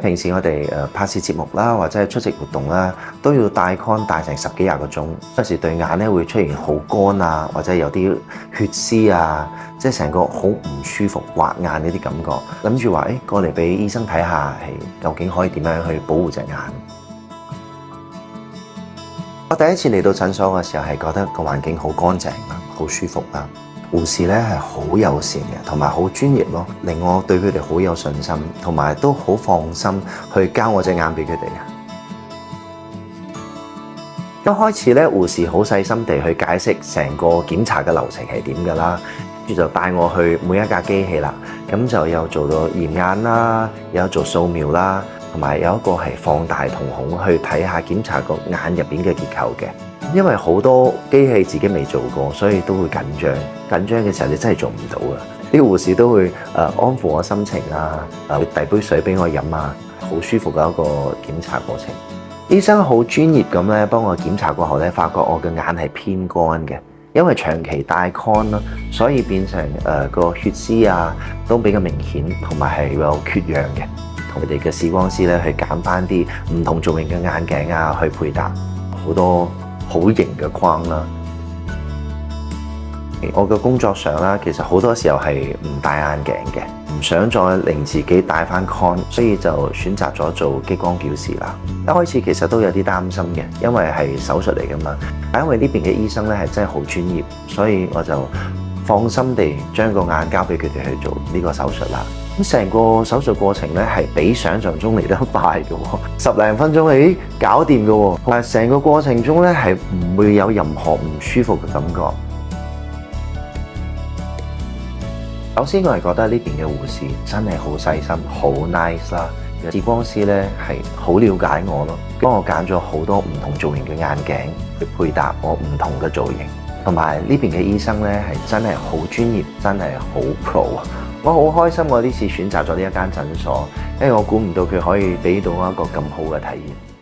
平時我哋拍攝節目啦，或者係出席活動啦，都要戴 con 戴成10幾廿個鐘，有時對眼咧會出現好乾啊，或者有啲血絲啊，即係成個好唔舒服、滑眼呢啲感覺。諗住話過嚟俾醫生睇下，係究竟可以點樣去保護隻眼。我第一次嚟到診所嘅時候係覺得個環境好乾淨啦，好舒服啦。護士咧係好友善嘅，同埋好專業咯，令我對佢哋好有信心，同埋都好放心去交我隻眼俾佢哋。一開始咧，護士好細心地去解釋成個檢查嘅流程係點㗎啦，跟住就帶我去每一架機器啦，咁就有做到驗眼啦，有做掃描啦，同埋有一個係放大瞳孔去睇下檢查個眼入邊嘅結構嘅。因為好多機器自己未做過，所以都會緊張。緊張嘅時候，你真係做唔到啊！啲護士都會安撫我心情啊，會遞杯水俾我飲啊，好舒服嘅一個檢查過程。醫生好專業咁咧，幫我檢查過後咧，發覺我嘅眼係偏乾嘅，因為長期戴 con 啦，所以變成個血絲啊都比較明顯，同埋係有缺氧嘅。同佢哋嘅視光師咧去揀翻啲唔同造型嘅眼鏡啊，去配搭好多好型嘅框啦。我嘅工作上啦，其實好多時候係唔戴眼鏡嘅，唔想再令自己戴翻 con， 所以就選擇咗做激光矯視啦。一開始其實都有啲擔心嘅，因為係手術嚟㗎嘛。但因為呢邊嘅醫生咧係真係好專業，所以我就放心地將個眼交俾佢哋去做呢個手術啦。咁成個手術過程咧係比想像中嚟得快嘅喎，10零分鐘搞掂嘅喎。但係成個過程中咧係唔會有任何唔舒服嘅感覺。首先我係覺得呢邊嘅護士真係好細心，好 nice 啦。視光師咧係好了解我咯，幫我揀咗好多唔同造型嘅眼鏡去配搭我唔同嘅造型。同埋呢邊嘅醫生咧係真係好專業，真係好 pro 啊！我好開心我呢次選擇咗呢一間診所，因為我估唔到佢可以俾到我一個咁好嘅體驗。